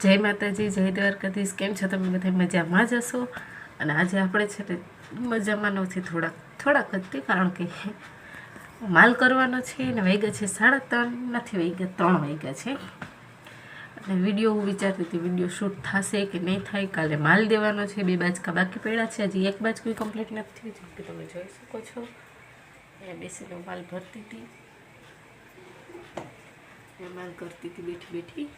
જય માતાજી, જય દ્વારકાધીશ. કેમ છો તમે બધા? મજામાં જ હશો. અને આજે આપણે છે ને મજામાં નથી, થોડાક જ તે, કારણ કે માલ કરવાનો છે ને વાગ્યા છે 3:30, નથી વાગ્યા 3 વાગ્યા છે. અને વિડીયો હું વિચારતી હતી વિડીયો શૂટ થશે કે નહીં થાય. કાલે માલ દેવાનો છે, 2 બાજકા બાકી પડ્યા છે, હજી 1 બાજકું કમ્પ્લીટ નથી થયું, જેમ કે તમે જોઈ શકો છો. અહીંયા બેસીને માલ ભરતી હતી, માલ કરતી હતી બેઠી.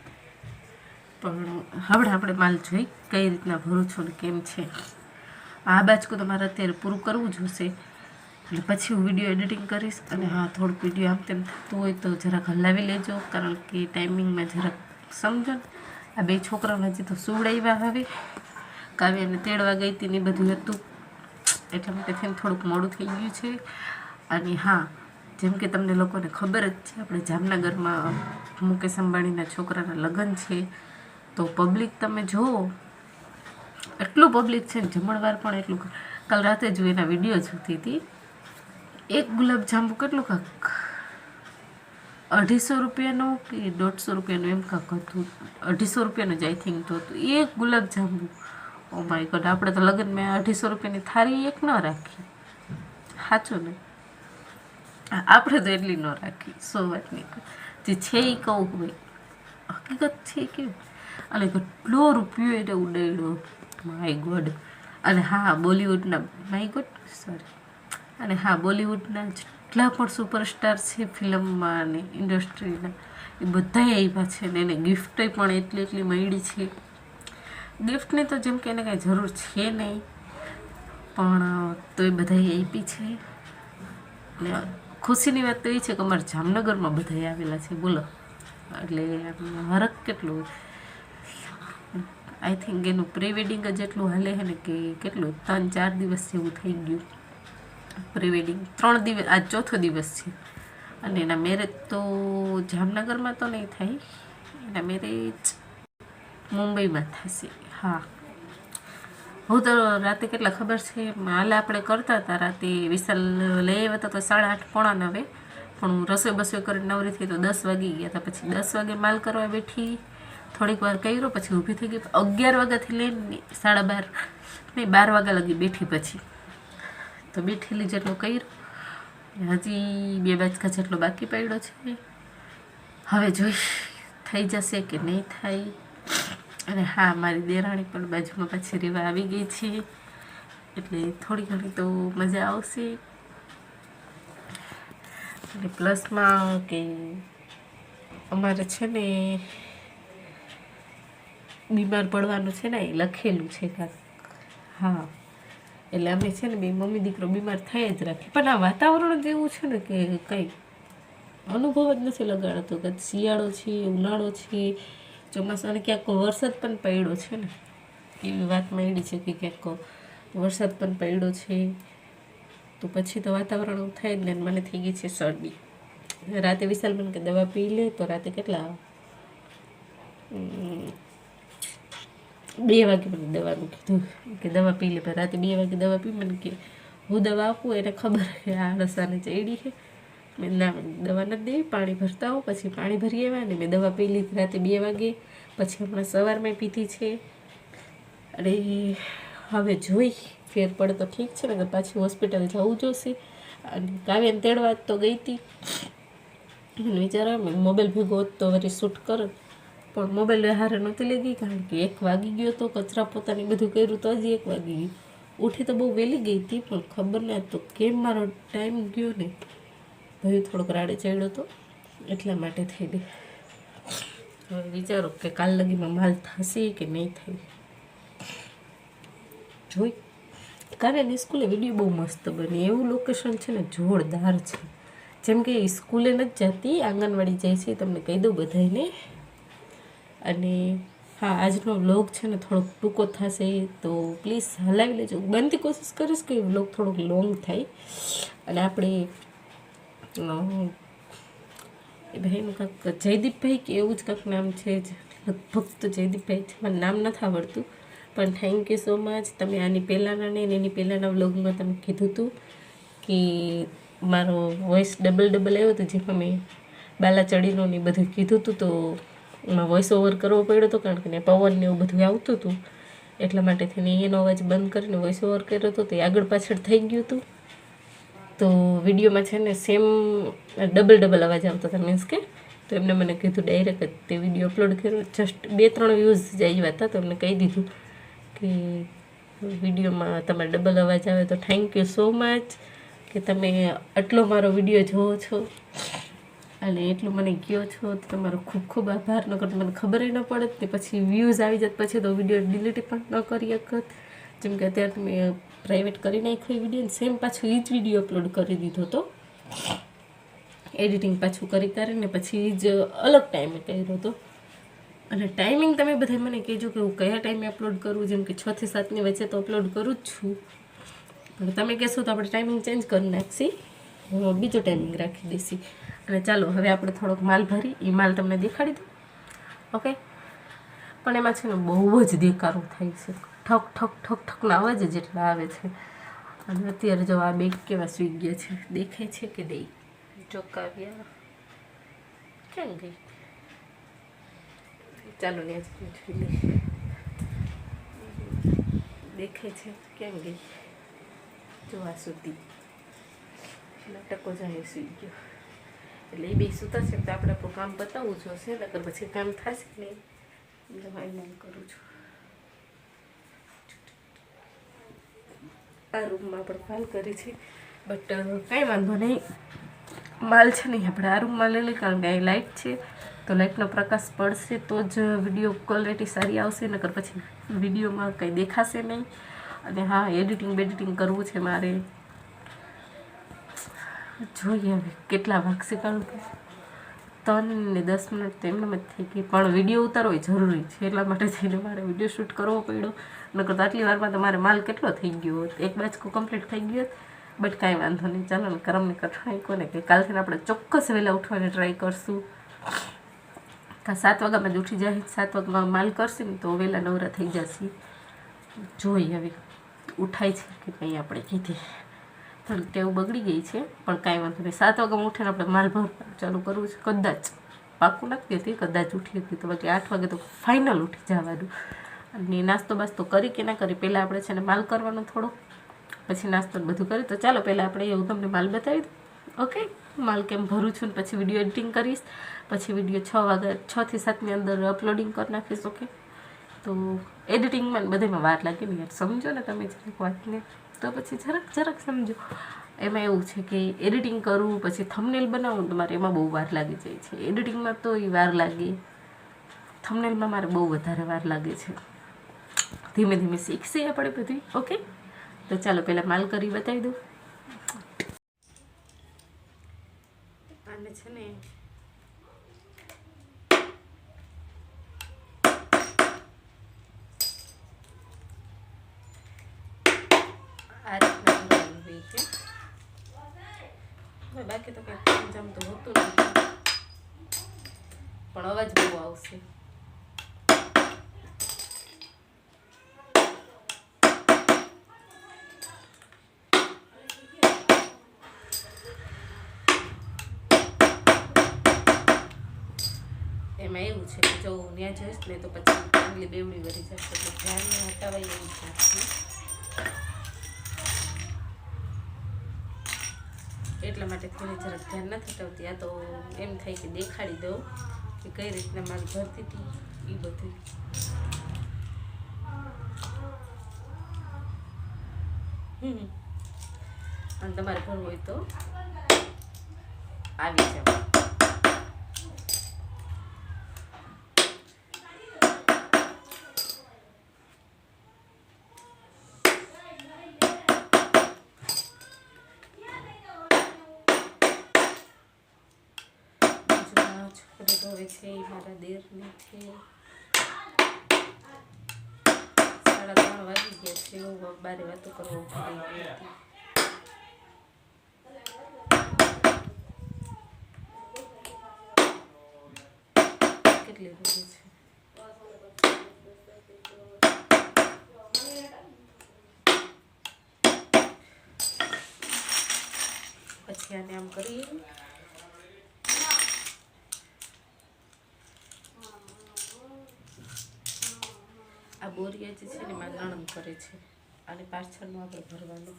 પણ હવે આપણે માલ જોઈ કઈ રીતના ભરું છું ને કેમ છે. આ બાજકું તમારે અત્યારે પૂરું કરવું જોશે, એટલે પછી હું વિડીયો એડિટિંગ કરીશ. અને હા, થોડુંક વિડીયો આમ તેમ થતું હોય તો જરાક હલાવી લેજો, કારણ કે ટાઈમિંગમાં જરાક સમજો ને. આ 2 છોકરાઓને હજી તો સુવડાવ્યા, હવે કાવ્યાને તેડવા ગઈ હતી ને બધું હતું, એટલા માટે થઈને થોડુંક મોડું થઈ ગયું છે. અને હા, જેમ કે તમને લોકોને ખબર જ છે, આપણે જામનગરમાં મુકેશ અંબાણીના છોકરાના લગ્ન છે. તો પબ્લિક તમે જુઓ, એટલું પબ્લિક છે ને, જમણવાર પણ એટલું. કાલ રાતે જ એના વિડીયો જોતી હતી. એક ગુલાબજાંબુ કેટલું કાંક 250 રૂપિયાનું કે 150 રૂપિયાનું એમ કાંક હતું. 250 રૂપિયાનું જ આઈ થિંક તો હતું એક ગુલાબજાંબુ. ઓ માય ગોડ, આપણે તો લગ્નમાં 250 રૂપિયાની થાળી એક ન રાખી, સાચું ને? આપણે તો એટલી ન રાખી. 100 વાતની જે છે એ કહું, ભાઈ હકીકત છે કે. અને કેટલો રૂપિયો એને ઉડાડ્યો, માય ગોડ. અને હા, બોલિવૂડના અને હા, બોલિવૂડના જેટલા પણ સુપરસ્ટાર છે ફિલ્મમાં અને ઇન્ડસ્ટ્રીના, એ બધા આવ્યા છે ને એને ગિફ્ટ પણ એટલી મળી છે. ગિફ્ટની તો જેમ કે એને કાંઈ જરૂર છે નહીં, પણ તો એ બધાએ આપી છે. ને ખુશીની વાત તો એ છે કે અમારા જામનગરમાં બધા આવેલા છે, બોલો. એટલે હરખ કેટલું. આઈ થિંક એનું પ્રી વેડિંગ જ એટલું હાલે છે ને, કે કેટલું 3-4 દિવસ જેવું થઈ ગયું પ્રી વેડિંગ. 3 દિવસ, આજ 4થો દિવસ છે. અને એના મેરેજ તો જામનગરમાં તો નહીં થાય, એના મેરેજ મુંબઈમાં થશે. હા, હું તો રાતે કેટલા ખબર છે, હાલ આપણે કરતા હતા રાતે, વિશાલ લઈ આવ્યા હતા તો 8:30 પોણા 9, પણ હું રસોઈ કરીને નવરી થઈ તો 10 વાગી ગયા હતા. પછી 10 વાગે માલ કરવા બેઠી, થોડીક વાર કર્યો, પછી ઊભી થઈ ગઈ. 11 વાગ્યાથી લઈને 12:30 નહીં 12 વાગ્યા લગી બેઠી. પછી તો બેઠેલી જેટલું કર્યું, હજી 2 બાજકા જેટલો બાકી પડ્યો છે. હવે જોઈ થઈ જશે કે નહીં થાય. અને હા, મારી દેરાણી પણ બાજુમાં પાછી રહેવા આવી ગઈ છે, એટલે થોડી ઘણી તો મજા આવશે. અને પ્લસમાં કે અમારે છે ને બીમાર પડવાનું છે ને, એ લખેલું છે કાંક. હા, એટલે અમે છે ને 2 મમ્મી દીકરો બીમાર થઈ જ રાખીએ. પણ આ વાતાવરણ જ એવું છે ને કે કંઈ અનુભવ જ નથી લગાડતો કે શિયાળો છે, ઉનાળો છે, ચોમાસું. અને ક્યાંક વરસાદ પણ પડ્યો છે ને, એવી વાત મળી છે કે ક્યાંક વરસાદ પણ પડ્યો છે. તો પછી તો વાતાવરણ થાય જ ને. મને થઈ ગઈ છે શરદી. રાતે વિશાલ મને કે દવા પી લે, તો રાતે કેટલા 2 વાગે મને દવાનું કીધું કે દવા પી લે. પણ રાતે 2 વાગે દવા પી, મને કે હું દવા આપું, એને ખબર કે આ રસાને ચડી છે. મેં ના, દવા નથી દેવી, પાણી ભરતા આવું. પછી પાણી ભરી આવ્યા ને મેં દવા પી લીધી રાતે 2 વાગે. પછી હમણાં સવારમાં પીધી છે. અને હવે જોઈ ફેર પડે તો ઠીક છે ને, પાછી હોસ્પિટલ જવું જોશે. અને કાવ્યાને તેડવા તો ગઈ હતી, વિચાર મોબાઈલ ભેગો હોત તો વળી શૂટ કરે, પણ મોબાઈલ હારે નહોતી લઈ ગઈ, કારણ કે 1 વાગી ગયો તો. કચરા પોતાની બધું કર્યું તો હજી 1 વાગી ગયું. ઉઠી તો બહુ વહેલી ગઈ હતી, પણ ખબર ના તો કેમ મારો ટાઈમ ગયો ને, ભાઈ થોડોક રાડે ચડ્યો હતો, એટલા માટે થઈ ગઈ. હવે વિચારો કે કાલ લગીમાં માલ થશે કે નહીં થાય. જોઈ કાવ્યાની સ્કૂલે વિડીયો બહુ મસ્ત બની. એવું લોકેશન છે ને, જોરદાર છે. જેમ કે સ્કૂલે નથી જતી, આંગણવાડી જાય છે, તમને કહી દઉં બધાને. અને હા, આજનો વ્લોગ છે ને થોડોક ટૂંકો થશે, તો પ્લીઝ હલાવી લેજો. બનતી કોશિશ કરીશ કે વ્લોગ થોડોક લોંગ થાય. અને આપણે એ ભાઈનું કાંક જયદીપભાઈ કે એવું જ કાંક નામ છે, લગભગ તો જયદીપભાઈ છે, મને નામ નથી આવડતું. પણ થેન્ક યુ સો મચ. તમે આની પહેલાંના ને એની પહેલાંના વ્લોગમાં તમે કીધું હતું કે મારો વોઇસ ડબલ આવ્યો હતો, જેમાં મેં બાલા ચડીનો ને બધું કીધું હતું. તો એમાં વોઇસ ઓવર કરવો પડ્યો હતો, કારણ કે ને પવન ને એવું બધું આવતું હતું, એટલા માટે થઈને એનો અવાજ બંધ કરીને વોઇસ ઓવર કર્યો હતો. તે આગળ પાછળ થઈ ગયું હતું. તો વિડીયોમાં છે ને સેમ ડબલ અવાજ આવતો હતો, મીન્સ કે તો એમને મને કીધું ડાયરેક્ટ જ તે વિડીયો અપલોડ કર્યો, જસ્ટ 2-3 વ્યૂઝ જ આવ્યા હતા. તો એમને કહી દીધું કે વિડીયોમાં તમારે ડબલ અવાજ આવે તો થેન્ક યુ સો મચ કે તમે આટલો મારો વિડીયો જોવો છો અને એટલું મને કહો છો, તો તમારો ખૂબ ખૂબ આભાર. નકર તો મને ખબર ન પડત ને પછી વ્યૂઝ આવી જત, પછી તો વિડીયો ડિલીટ પણ ન કરી શકત. જેમ કે અત્યારે તમે પ્રાઇવેટ કરી નાખ્યો વિડીયો, સેમ પાછું એ જ વિડીયો અપલોડ કરી દીધો હતો, એડિટિંગ પાછું કરીને પછી જ અલગ ટાઈમે કર્યો હતો. અને ટાઈમિંગ તમે બધા મને કહેજો કે હું કયા ટાઈમે અપલોડ કરું. જેમ કે 6 થી 7ની વચ્ચે તો અપલોડ કરું જ છું, પણ તમે કહેશો તો આપણે ટાઈમિંગ ચેન્જ કરી નાખશી, બીજો ટાઈમિંગ રાખી દઈશી. અને ચાલો હવે આપણે થોડોક માલ ભરી, એ માલ તમને દેખાડી દઉં. ઓકે, પણ એમાં છે ને બહુ જ દેકારો થાય છે, ઠક ઠક ઠક ઠકના અવાજ જેટલા આવે છે. અને અત્યારે જો આ બેગ કેવા સૂઈ ગયા છે, દેખાય છે કે નહીં? ચોકાવ્યા કેમ ગઈ? ચાલો ને જોઈ લઈએ, દેખાય છે કેમ ગઈ? જોવા સુધી ટકો જાય સૂઈ ગયો, એટલે એ બે સૂતા છે તો આપણે આપણું કામ પતાવવું જોશે, નકર પછી કામ થશે નહીં. એટલે હું કરું છું. આ રૂમમાં પણ માલ કરી છે, બટ કાંઈ વાંધો નહીં, માલ છે નહીં આપણે આ રૂમમાં લઈ લઈએ, કારણ કે અહીં લાઇટ છે, તો લાઇટનો પ્રકાશ પડશે તો જ વિડીયો ક્વોલિટી સારી આવશે, નકર પછી વિડીયોમાં કંઈ દેખાશે નહીં. અને હા, બેડિટિંગ કરવું છે મારે, જોઈએ હવે કેટલા વાગશે, કારણ કે 3 ને 10 મિનિટ તો એમને જ થઈ ગઈ, પણ વિડીયો ઉતારવો જરૂરી છે, એટલા માટે થઈને મારે વિડીયો શૂટ કરવો પડ્યો. નકર તો આટલી વારમાં તો મારે માલ કેટલો થઈ ગયો હોત, એક બાજકો કમ્પ્લીટ થઈ ગયો. બટ કાંઈ વાંધો નહીં, ચાલો ને કરમની કઠણાઈ કોને કે કાલથી આપણે ચોક્કસ વહેલા ઉઠવાની ટ્રાય કરશું. 7 વાગ્યામાં જ ઉઠી જાય, 7 વાગ્યામાં માલ કરશે ને તો વહેલા નવરા થઈ જશે. જોઈએ હવે ઉઠાય છે કે કંઈ, આપણે કીધી થોડીક ટેવ બગડી ગઈ છે, પણ કાંઈ વાંધો નહીં. 7 વાગ્યામાં ઉઠીને આપણે માલ ભરવાનું ચાલુ કરવું છે, કદાચ પાકું નથી હતી, કદાચ ઉઠી હતી તો બાકી 8 વાગે તો ફાઇનલ ઉઠી જવાનું. અને નાસ્તો બાસ્તો કરી કે ના કરી, પહેલાં આપણે છે ને માલ કરવાનો થોડો, પછી નાસ્તો બધું કરી. તો ચાલો પહેલાં આપણે એવું તમને માલ બતાવી દઉં. ઓકે, માલ કેમ ભરું છું ને પછી વિડીયો એડિટિંગ કરીશ, પછી વિડીયો 6 થી 7ની અંદર અપલોડિંગ કરી નાખીશ. ઓકે, તો એડિટિંગમાં બધામાં વાર લાગે ને યાર, સમજો ને તમે જરાક વાતને, તો પછી જરાક સમજો. એમાં એવું છે કે એડિટિંગ કરવું પછી થંબનેલ બનાવવું તો મારે એમાં બહુ વાર લાગી જાય છે. એડિટિંગમાં તો એ વાર લાગે, થંબનેલમાં મારે બહુ વધારે વાર લાગે છે. ધીમે ધીમે શીખશે આપણે બધી. ઓકે, તો ચાલો પહેલાં માલ કરી બતાવી દઉં. આને છે ને આ રીતના હોય છે, બાકી તો કંઈ જમતું હોતું નથી, પણ અવાજ બહુ આવશે. એમાં એવું છે કે જો ત્યાં જઈશ ને તો પછી આંગળી બેવડી વળી જશે, એટલે ધ્યાન હટાવાય એવું છે. એટલા માટે થોડી જરાક ધ્યાન નથી હટાવતી. આ તો એમ થાય કે દેખાડી દઉં કે કઈ રીતના મારી ભરતી હતી એ બધું. અને તમારે ભરવું હોય તો આવી જાવ. છોકરી છે મારા દેરની છે, 3:30 વાગી ગયા છે, હું બારે વાતો કરવા ઉભી રહી હતી. કેટલી બધી છે, પછી આને આમ કરીએ. આ બોરિયા જે છે ને એમાં નણંદ કરે છે અને પાછળનું આપણે ભરવાનું.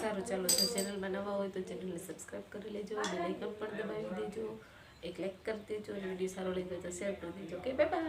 સારું, ચાલો, જો ચેનલમાં નવા હોય તો ચેનલને સબસ્ક્રાઈબ કરી લેજો, બેલ આઇકન પણ દબાવી દેજો, એક લાઈક કરી દેજો અને વિડીયો સારો લાગ્યો તો શેર કરી દેજો. Okay, bye bye.